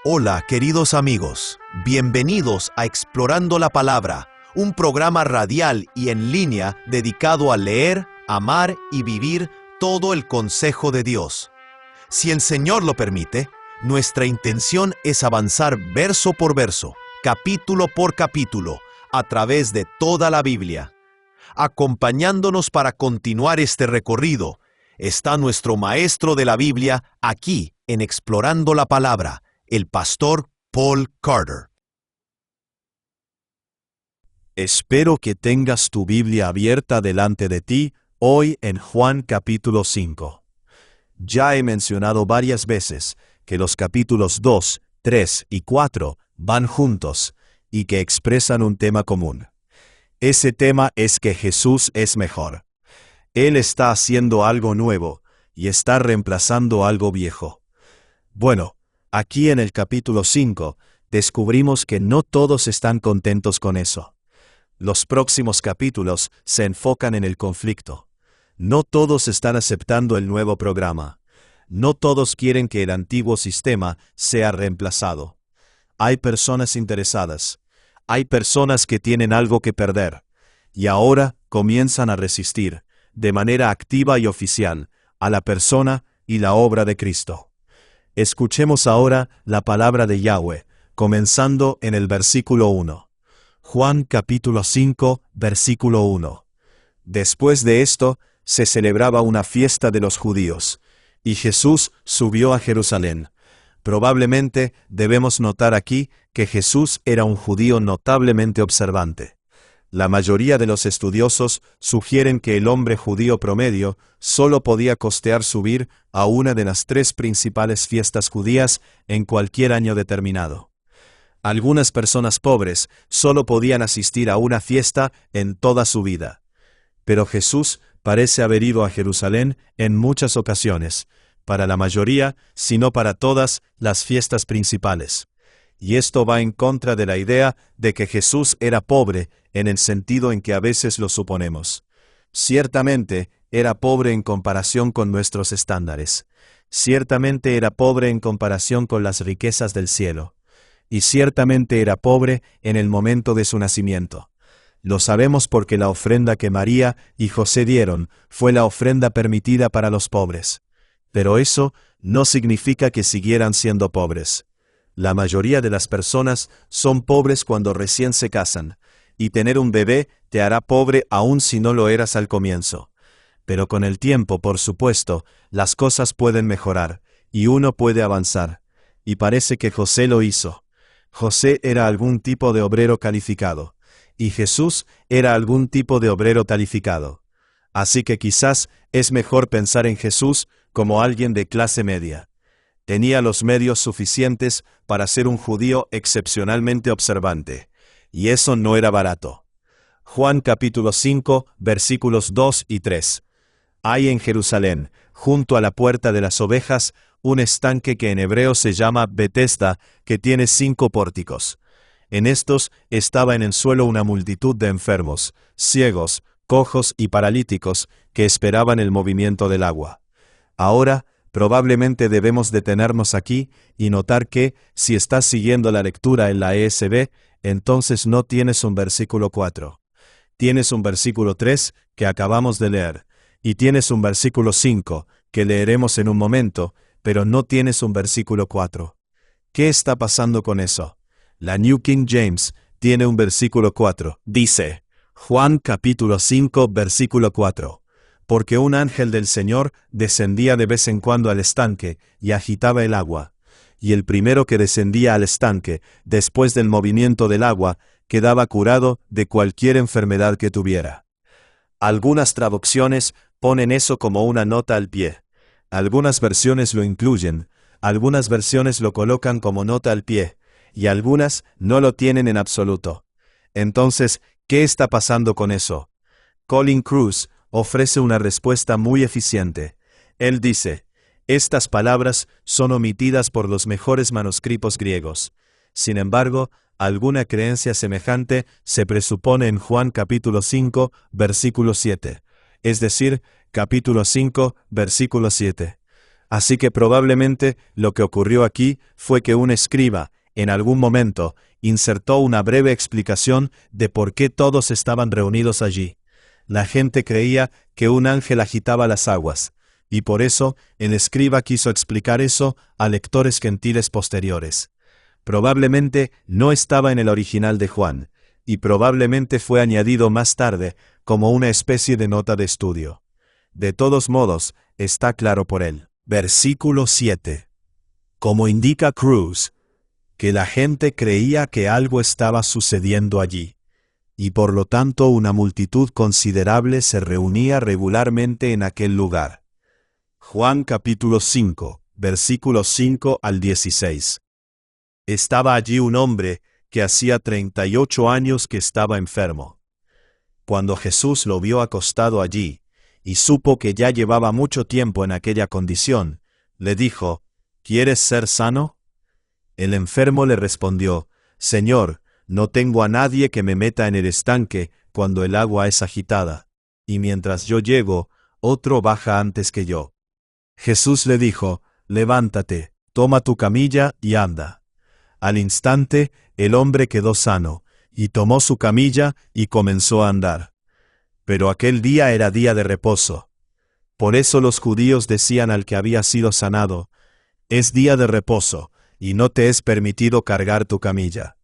Hola, queridos amigos. Bienvenidos a Explorando la Palabra, un programa radial y en línea dedicado a leer, amar y vivir todo el consejo de Dios. Si el Señor lo permite, nuestra intención es avanzar verso por verso, capítulo por capítulo, a través de toda la Biblia. Acompañándonos para continuar este recorrido, está nuestro maestro de la Biblia aquí en Explorando la Palabra, el pastor Paul Carter. Espero que tengas tu Biblia abierta delante de ti hoy en Juan capítulo 5. Ya he mencionado varias veces que los capítulos 2, 3 y 4 van juntos y que expresan un tema común. Ese tema es que Jesús es mejor. Él está haciendo algo nuevo y está reemplazando algo viejo. Bueno, aquí en el capítulo 5 descubrimos que no todos están contentos con eso. Los próximos capítulos se enfocan en el conflicto. No todos están aceptando el nuevo programa. No todos quieren que el antiguo sistema sea reemplazado. Hay personas interesadas. Hay personas que tienen algo que perder. Y ahora comienzan a resistir, de manera activa y oficial, a la persona y la obra de Cristo. Escuchemos ahora la palabra de Yahweh, comenzando en el versículo 1. Juan capítulo 5, versículo 1. Después de esto, se celebraba una fiesta de los judíos, y Jesús subió a Jerusalén. Probablemente debemos notar aquí que Jesús era un judío notablemente observante. La mayoría de los estudiosos sugieren que el hombre judío promedio solo podía costear subir a una de las 3 principales fiestas judías en cualquier año determinado. Algunas personas pobres solo podían asistir a una fiesta en toda su vida. Pero Jesús parece haber ido a Jerusalén en muchas ocasiones, para la mayoría, si no para todas, las fiestas principales. Y esto va en contra de la idea de que Jesús era pobre en el sentido en que a veces lo suponemos. Ciertamente era pobre en comparación con nuestros estándares. Ciertamente era pobre en comparación con las riquezas del cielo. Y ciertamente era pobre en el momento de su nacimiento. Lo sabemos porque la ofrenda que María y José dieron fue la ofrenda permitida para los pobres. Pero eso no significa que siguieran siendo pobres. La mayoría de las personas son pobres cuando recién se casan, y tener un bebé te hará pobre aun si no lo eras al comienzo. Pero con el tiempo, por supuesto, las cosas pueden mejorar, y uno puede avanzar. Y parece que José lo hizo. José era algún tipo de obrero calificado, y Jesús era algún tipo de obrero calificado. Así que quizás es mejor pensar en Jesús como alguien de clase media. Tenía los medios suficientes para ser un judío excepcionalmente observante, y eso no era barato. Juan capítulo 5, versículos 2 y 3. Hay en Jerusalén, junto a la puerta de las ovejas, un estanque que en hebreo se llama Betesda, que tiene 5 pórticos. En estos estaba en el suelo una multitud de enfermos, ciegos, cojos y paralíticos, que esperaban el movimiento del agua. Ahora, probablemente debemos detenernos aquí y notar que, si estás siguiendo la lectura en la ESV, entonces no tienes un versículo 4. Tienes un versículo 3 que acabamos de leer, y tienes un versículo 5 que leeremos en un momento, pero no tienes un versículo 4. ¿Qué está pasando con eso? La New King James tiene un versículo 4. Dice, Juan capítulo 5, versículo 4. Porque un ángel del Señor descendía de vez en cuando al estanque y agitaba el agua. Y el primero que descendía al estanque, después del movimiento del agua, quedaba curado de cualquier enfermedad que tuviera. Algunas traducciones ponen eso como una nota al pie. Algunas versiones lo incluyen, algunas versiones lo colocan como nota al pie, y algunas no lo tienen en absoluto. Entonces, ¿qué está pasando con eso? Colin Kruse ofrece una respuesta muy eficiente. Él dice, estas palabras son omitidas por los mejores manuscritos griegos. Sin embargo, alguna creencia semejante se presupone en Juan capítulo 5, versículo 7, es decir, capítulo 5, versículo 7. Así que probablemente lo que ocurrió aquí fue que un escriba, en algún momento, insertó una breve explicación de por qué todos estaban reunidos allí. La gente creía que un ángel agitaba las aguas, y por eso el escriba quiso explicar eso a lectores gentiles posteriores. Probablemente no estaba en el original de Juan, y probablemente fue añadido más tarde como una especie de nota de estudio. De todos modos, está claro por él. Versículo 7. Como indica Cruz, que la gente creía que algo estaba sucediendo allí, y por lo tanto una multitud considerable se reunía regularmente en aquel lugar. Juan capítulo 5, versículos 5 al 16. Estaba allí un hombre que hacía 38 años que estaba enfermo. Cuando Jesús lo vio acostado allí, y supo que ya llevaba mucho tiempo en aquella condición, le dijo, ¿quieres ser sano? El enfermo le respondió, Señor, no tengo a nadie que me meta en el estanque cuando el agua es agitada, y mientras yo llego, otro baja antes que yo. Jesús le dijo, levántate, toma tu camilla y anda. Al instante, el hombre quedó sano, y tomó su camilla y comenzó a andar. Pero aquel día era día de reposo. Por eso los judíos decían al que había sido sanado, es día de reposo, y no te es permitido cargar tu camilla.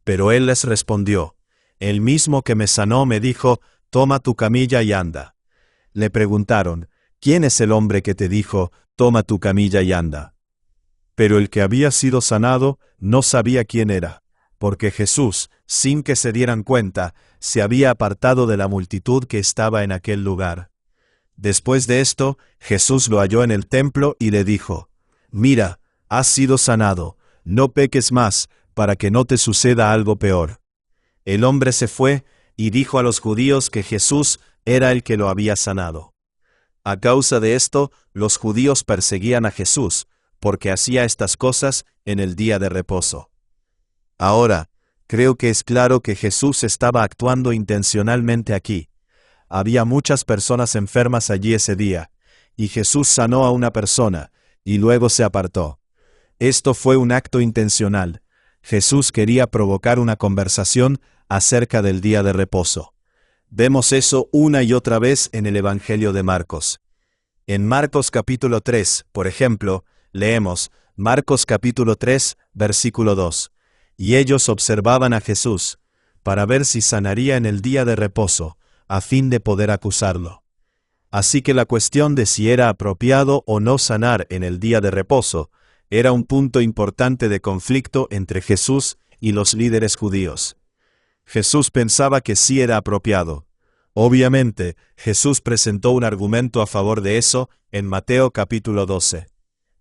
Pero él les respondió, el mismo que me sanó me dijo, toma tu camilla y anda. Le preguntaron, ¿quién es el hombre que te dijo, toma tu camilla y anda? Pero el que había sido sanado no sabía quién era, porque Jesús, sin que se dieran cuenta, se había apartado de la multitud que estaba en aquel lugar. Después de esto, Jesús lo halló en el templo y le dijo, mira, has sido sanado, no peques más, para que no te suceda algo peor. El hombre se fue y dijo a los judíos que Jesús era el que lo había sanado. A causa de esto, los judíos perseguían a Jesús, porque hacía estas cosas en el día de reposo. Ahora, creo que es claro que Jesús estaba actuando intencionalmente aquí. Había muchas personas enfermas allí ese día, y Jesús sanó a una persona, y luego se apartó. Esto fue un acto intencional. Jesús quería provocar una conversación acerca del día de reposo. Vemos eso una y otra vez en el Evangelio de Marcos. En Marcos capítulo 3, por ejemplo, leemos Marcos capítulo 3, versículo 2. Y ellos observaban a Jesús, para ver si sanaría en el día de reposo, a fin de poder acusarlo. Así que la cuestión de si era apropiado o no sanar en el día de reposo, era un punto importante de conflicto entre Jesús y los líderes judíos. Jesús pensaba que sí era apropiado. Obviamente, Jesús presentó un argumento a favor de eso en Mateo capítulo 12.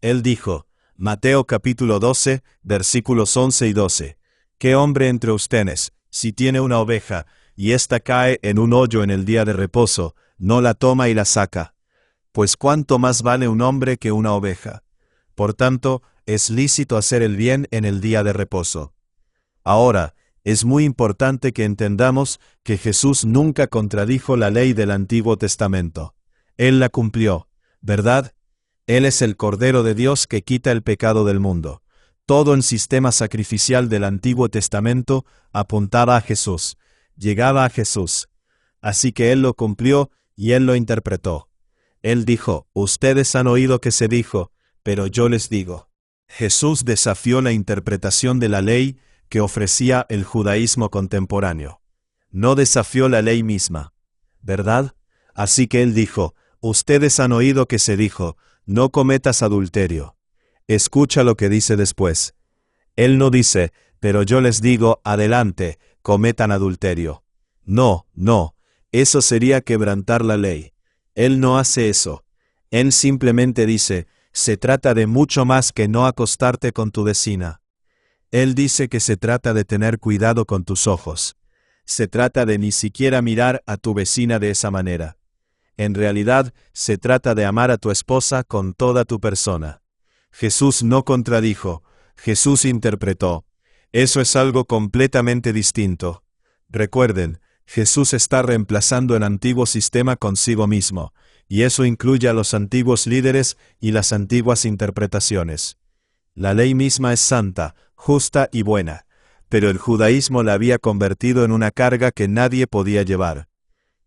Él dijo, Mateo capítulo 12, versículos 11 y 12, ¿qué hombre entre ustedes, si tiene una oveja, y ésta cae en un hoyo en el día de reposo, no la toma y la saca? Pues cuánto más vale un hombre que una oveja. Por tanto, es lícito hacer el bien en el día de reposo. Ahora, es muy importante que entendamos que Jesús nunca contradijo la ley del Antiguo Testamento. Él la cumplió, ¿verdad? Él es el Cordero de Dios que quita el pecado del mundo. Todo el sistema sacrificial del Antiguo Testamento apuntaba a Jesús, llegaba a Jesús. Así que Él lo cumplió y Él lo interpretó. Él dijo, ustedes han oído que se dijo, pero yo les digo. Jesús desafió la interpretación de la ley que ofrecía el judaísmo contemporáneo. No desafió la ley misma, ¿verdad? Así que Él dijo, ustedes han oído que se dijo, no cometas adulterio. Escucha lo que dice después. Él no dice, pero yo les digo, adelante, cometan adulterio. No, no, eso sería quebrantar la ley. Él no hace eso. Él simplemente dice, se trata de mucho más que no acostarte con tu vecina. Él dice que se trata de tener cuidado con tus ojos. Se trata de ni siquiera mirar a tu vecina de esa manera. En realidad, se trata de amar a tu esposa con toda tu persona. Jesús no contradijo, Jesús interpretó. Eso es algo completamente distinto. Recuerden, Jesús está reemplazando el antiguo sistema consigo mismo, y eso incluye a los antiguos líderes y las antiguas interpretaciones. La ley misma es santa, justa y buena, pero el judaísmo la había convertido en una carga que nadie podía llevar.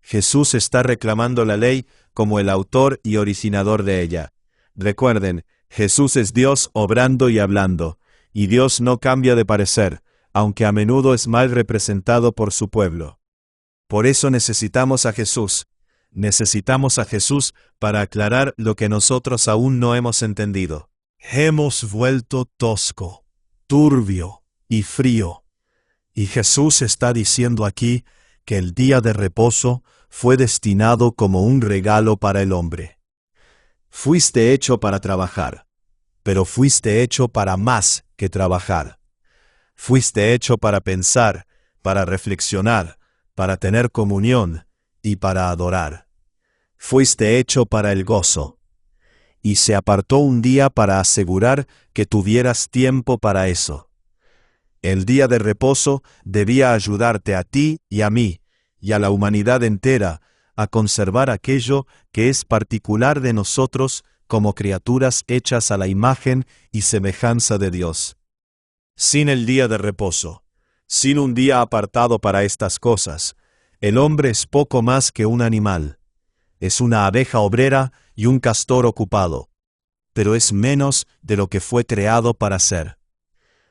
Jesús está reclamando la ley como el autor y originador de ella. Recuerden, Jesús es Dios obrando y hablando, y Dios no cambia de parecer, aunque a menudo es mal representado por su pueblo. Por eso necesitamos a Jesús. Necesitamos a Jesús para aclarar lo que nosotros aún no hemos entendido. Hemos vuelto tosco, turbio y frío. Y Jesús está diciendo aquí que el día de reposo fue destinado como un regalo para el hombre. Fuiste hecho para trabajar, pero fuiste hecho para más que trabajar. Fuiste hecho para pensar, para reflexionar, para tener comunión y para adorar. Fuiste hecho para el gozo. Y se apartó un día para asegurar que tuvieras tiempo para eso. El día de reposo debía ayudarte a ti y a mí, y a la humanidad entera, a conservar aquello que es particular de nosotros como criaturas hechas a la imagen y semejanza de Dios. Sin el día de reposo, sin un día apartado para estas cosas, el hombre es poco más que un animal. Es una abeja obrera y un castor ocupado, pero es menos de lo que fue creado para ser.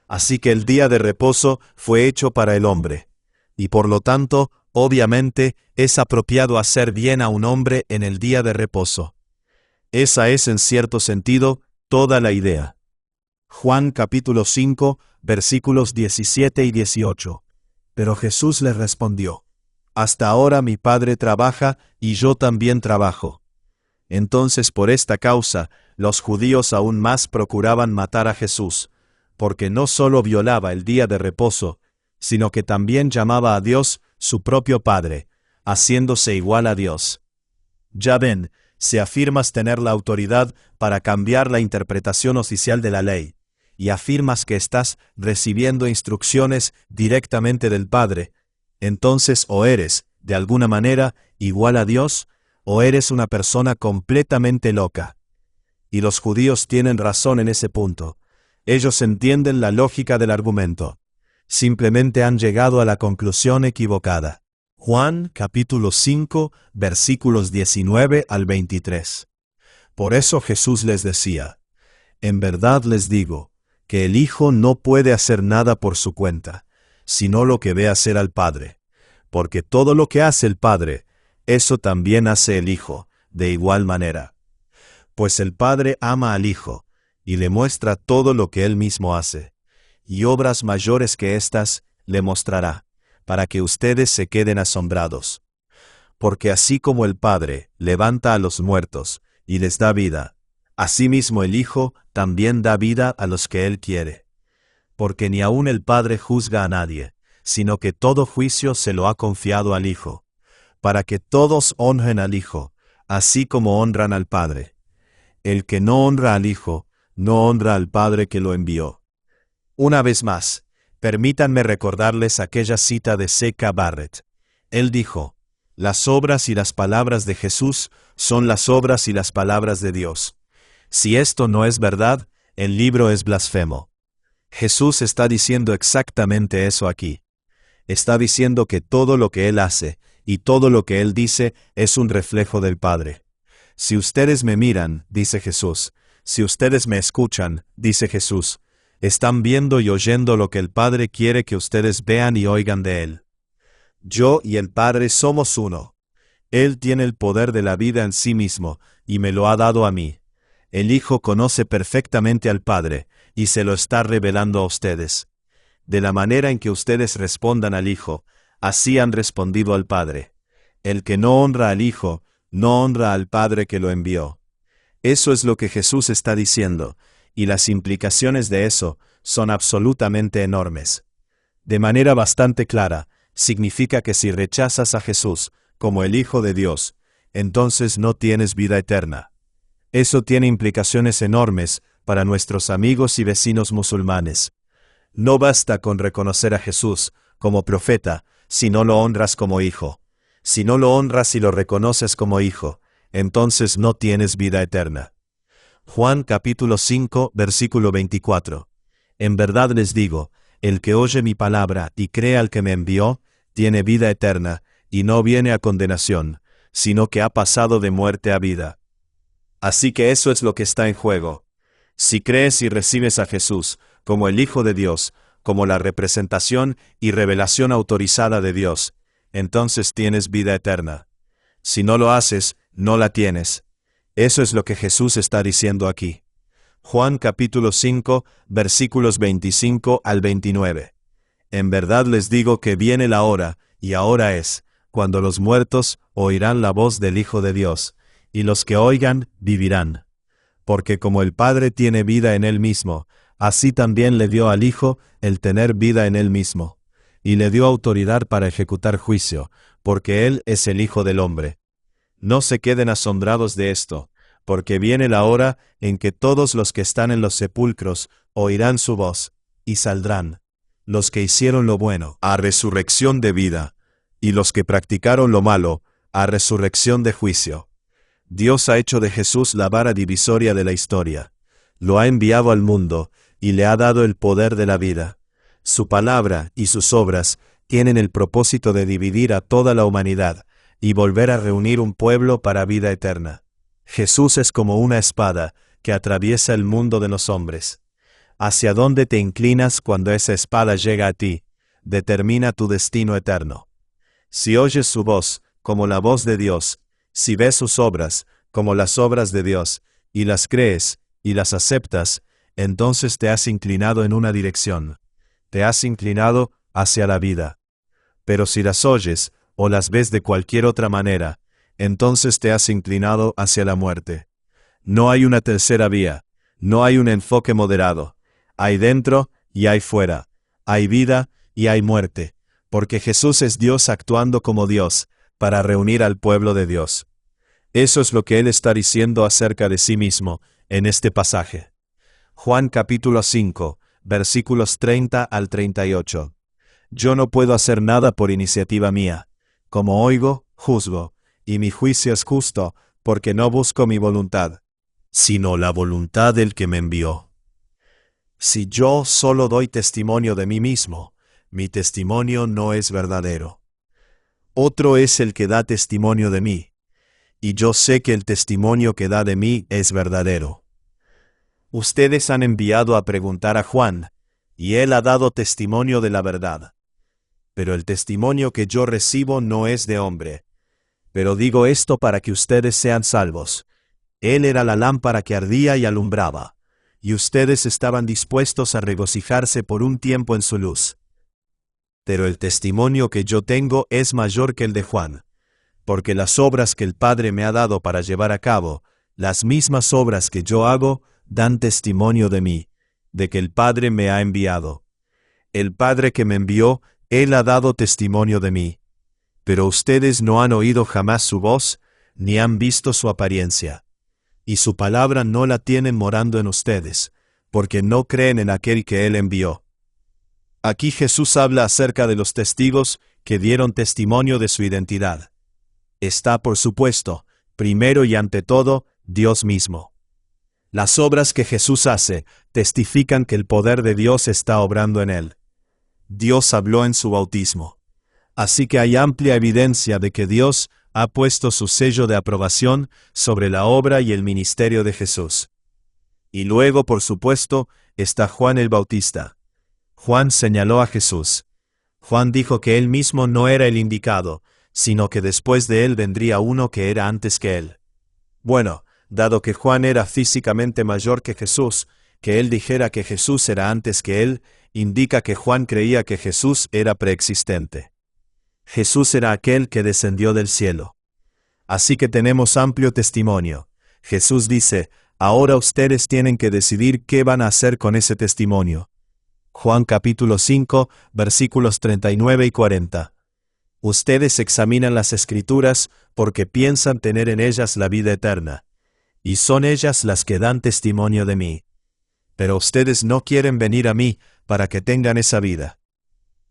Así que el día de reposo fue hecho para el hombre, y por lo tanto, obviamente, es apropiado hacer bien a un hombre en el día de reposo. Esa es, en cierto sentido, toda la idea. Juan capítulo 5, versículos 17 y 18. Pero Jesús les respondió: Hasta ahora mi Padre trabaja y yo también trabajo. Entonces por esta causa, los judíos aún más procuraban matar a Jesús, porque no solo violaba el día de reposo, sino que también llamaba a Dios su propio Padre, haciéndose igual a Dios. Ya ven, si afirmas tener la autoridad para cambiar la interpretación oficial de la ley, y afirmas que estás recibiendo instrucciones directamente del Padre, entonces o eres, de alguna manera, igual a Dios, o eres una persona completamente loca. Y los judíos tienen razón en ese punto. Ellos entienden la lógica del argumento. Simplemente han llegado a la conclusión equivocada. Juan capítulo 5, versículos 19 al 23. Por eso Jesús les decía: En verdad les digo, que el Hijo no puede hacer nada por su cuenta, sino lo que ve hacer al Padre. Porque todo lo que hace el Padre, eso también hace el Hijo, de igual manera. Pues el Padre ama al Hijo, y le muestra todo lo que Él mismo hace, y obras mayores que éstas le mostrará, para que ustedes se queden asombrados. Porque así como el Padre levanta a los muertos y les da vida, asimismo el Hijo también da vida a los que Él quiere. Porque ni aun el Padre juzga a nadie, sino que todo juicio se lo ha confiado al Hijo, para que todos honren al Hijo, así como honran al Padre. El que no honra al Hijo, no honra al Padre que lo envió. Una vez más, permítanme recordarles aquella cita de C.K. Barrett. Él dijo: las obras y las palabras de Jesús son las obras y las palabras de Dios. Si esto no es verdad, el libro es blasfemo. Jesús está diciendo exactamente eso aquí. Está diciendo que todo lo que Él hace y todo lo que Él dice es un reflejo del Padre. Si ustedes me miran, dice Jesús, si ustedes me escuchan, dice Jesús, están viendo y oyendo lo que el Padre quiere que ustedes vean y oigan de Él. Yo y el Padre somos uno. Él tiene el poder de la vida en sí mismo, y me lo ha dado a mí. El Hijo conoce perfectamente al Padre, y se lo está revelando a ustedes. De la manera en que ustedes respondan al Hijo, así han respondido al Padre. El que no honra al Hijo, no honra al Padre que lo envió. Eso es lo que Jesús está diciendo, y las implicaciones de eso son absolutamente enormes. De manera bastante clara, significa que si rechazas a Jesús como el Hijo de Dios, entonces no tienes vida eterna. Eso tiene implicaciones enormes para nuestros amigos y vecinos musulmanes. No basta con reconocer a Jesús como profeta si no lo honras como hijo. Si no lo honras y lo reconoces como hijo, entonces no tienes vida eterna. Juan capítulo 5, versículo 24. En verdad les digo, el que oye mi palabra y cree al que me envió, tiene vida eterna, y no viene a condenación, sino que ha pasado de muerte a vida. Así que eso es lo que está en juego. Si crees y recibes a Jesús como el Hijo de Dios, como la representación y revelación autorizada de Dios, entonces tienes vida eterna. Si no lo haces, no la tienes. Eso es lo que Jesús está diciendo aquí. Juan capítulo 5, versículos 25 al 29. En verdad les digo que viene la hora, y ahora es, cuando los muertos oirán la voz del Hijo de Dios, y los que oigan vivirán. Porque como el Padre tiene vida en él mismo, así también le dio al Hijo el tener vida en él mismo, y le dio autoridad para ejecutar juicio, porque él es el Hijo del Hombre. No se queden asombrados de esto, porque viene la hora en que todos los que están en los sepulcros oirán su voz, y saldrán, los que hicieron lo bueno, a resurrección de vida, y los que practicaron lo malo, a resurrección de juicio. Dios ha hecho de Jesús la vara divisoria de la historia. Lo ha enviado al mundo, y le ha dado el poder de la vida. Su palabra y sus obras tienen el propósito de dividir a toda la humanidad, y volver a reunir un pueblo para vida eterna. Jesús es como una espada que atraviesa el mundo de los hombres. Hacia dónde te inclinas cuando esa espada llega a ti, determina tu destino eterno. Si oyes su voz, como la voz de Dios, si ves sus obras, como las obras de Dios, y las crees, y las aceptas, entonces te has inclinado en una dirección. Te has inclinado hacia la vida. Pero si las oyes, o las ves de cualquier otra manera, entonces te has inclinado hacia la muerte. No hay una tercera vía, no hay un enfoque moderado. Hay dentro y hay fuera, hay vida y hay muerte, porque Jesús es Dios actuando como Dios, para reunir al pueblo de Dios. Eso es lo que Él está diciendo acerca de sí mismo en este pasaje. Juan capítulo 5, versículos 30 al 38. Yo no puedo hacer nada por iniciativa mía. Como oigo, juzgo, y mi juicio es justo, porque no busco mi voluntad, sino la voluntad del que me envió. Si yo solo doy testimonio de mí mismo, mi testimonio no es verdadero. Otro es el que da testimonio de mí, y yo sé que el testimonio que da de mí es verdadero. Ustedes han enviado a preguntar a Juan, y él ha dado testimonio de la verdad. Pero el testimonio que yo recibo no es de hombre. Pero digo esto para que ustedes sean salvos. Él era la lámpara que ardía y alumbraba, y ustedes estaban dispuestos a regocijarse por un tiempo en su luz. Pero el testimonio que yo tengo es mayor que el de Juan, porque las obras que el Padre me ha dado para llevar a cabo, las mismas obras que yo hago, dan testimonio de mí, de que el Padre me ha enviado. El Padre que me envió, Él ha dado testimonio de mí. Pero ustedes no han oído jamás su voz, ni han visto su apariencia. Y su palabra no la tienen morando en ustedes, porque no creen en aquel que Él envió. Aquí Jesús habla acerca de los testigos que dieron testimonio de su identidad. Está, por supuesto, primero y ante todo, Dios mismo. Las obras que Jesús hace testifican que el poder de Dios está obrando en Él. Dios habló en su bautismo. Así que hay amplia evidencia de que Dios ha puesto su sello de aprobación sobre la obra y el ministerio de Jesús. Y luego, por supuesto, está Juan el Bautista. Juan señaló a Jesús. Juan dijo que él mismo no era el indicado, sino que después de él vendría uno que era antes que él. Bueno, dado que Juan era físicamente mayor que Jesús, que él dijera que Jesús era antes que él, indica que Juan creía que Jesús era preexistente. Jesús era aquel que descendió del cielo. Así que tenemos amplio testimonio. Jesús dice, ahora ustedes tienen que decidir qué van a hacer con ese testimonio. Juan capítulo 5, versículos 39 y 40. Ustedes examinan las Escrituras porque piensan tener en ellas la vida eterna, y son ellas las que dan testimonio de mí. Pero ustedes no quieren venir a mí para que tengan esa vida.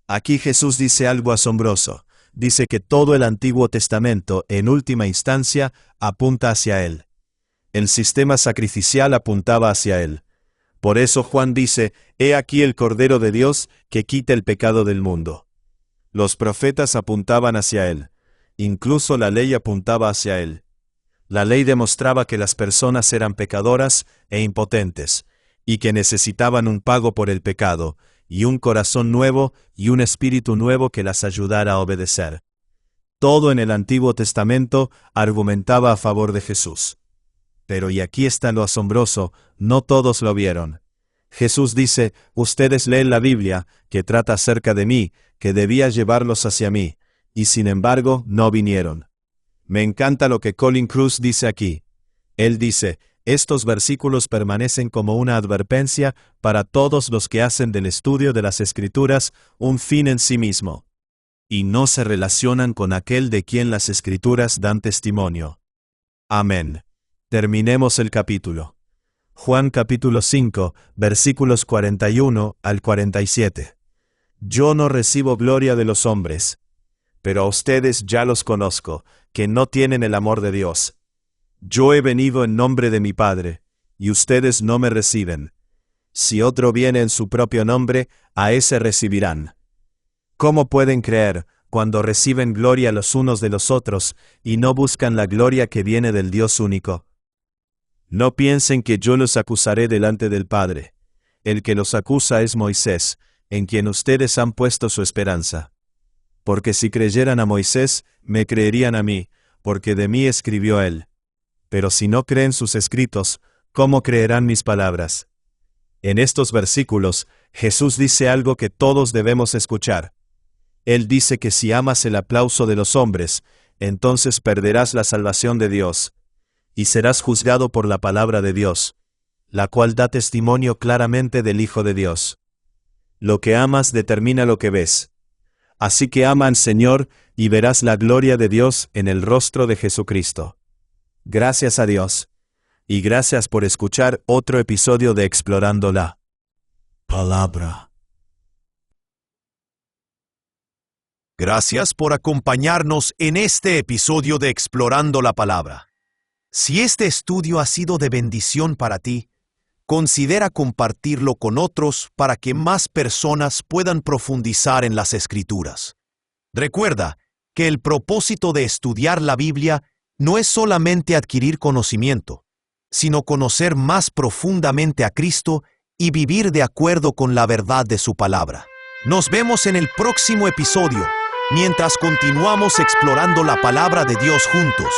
Aquí Jesús dice algo asombroso. dice que todo el Antiguo Testamento, en última instancia, apunta hacia Él. El sistema sacrificial apuntaba hacia Él. Por eso Juan dice, «He aquí el Cordero de Dios que quita el pecado del mundo». Los profetas apuntaban hacia Él. Incluso la ley apuntaba hacia Él. La ley demostraba que las personas eran pecadoras e impotentes, y que necesitaban un pago por el pecado, y un corazón nuevo y un espíritu nuevo que las ayudara a obedecer. Todo en el Antiguo Testamento argumentaba a favor de Jesús. Pero y aquí está lo asombroso, no todos lo vieron. Jesús dice, ustedes leen la Biblia, que trata acerca de mí, que debía llevarlos hacia mí, y sin embargo no vinieron. Me encanta lo que Colin Cruz dice aquí. Él dice, estos versículos permanecen como una advertencia para todos los que hacen del estudio de las Escrituras un fin en sí mismo, y no se relacionan con aquel de quien las Escrituras dan testimonio. Amén. Terminemos el capítulo. Juan capítulo 5, versículos 41 al 47. Yo no recibo gloria de los hombres, pero a ustedes ya los conozco, que no tienen el amor de Dios. Yo he venido en nombre de mi Padre, y ustedes no me reciben. Si otro viene en su propio nombre, a ese recibirán. ¿Cómo pueden creer, cuando reciben gloria los unos de los otros, y no buscan la gloria que viene del Dios único? No piensen que yo los acusaré delante del Padre. El que los acusa es Moisés, en quien ustedes han puesto su esperanza. Porque si creyeran a Moisés, me creerían a mí, porque de mí escribió él. Pero si no creen sus escritos, ¿cómo creerán mis palabras? En estos versículos, Jesús dice algo que todos debemos escuchar. Él dice que si amas el aplauso de los hombres, entonces perderás la salvación de Dios, y serás juzgado por la palabra de Dios, la cual da testimonio claramente del Hijo de Dios. Lo que amas determina lo que ves. Así que ama al Señor y verás la gloria de Dios en el rostro de Jesucristo. Gracias a Dios. Y gracias por escuchar otro episodio de Explorando la Palabra. Gracias por acompañarnos en este episodio de Explorando la Palabra. Si este estudio ha sido de bendición para ti, considera compartirlo con otros para que más personas puedan profundizar en las Escrituras. Recuerda que el propósito de estudiar la Biblia no es solamente adquirir conocimiento, sino conocer más profundamente a Cristo y vivir de acuerdo con la verdad de su palabra. Nos vemos en el próximo episodio, mientras continuamos explorando la palabra de Dios juntos.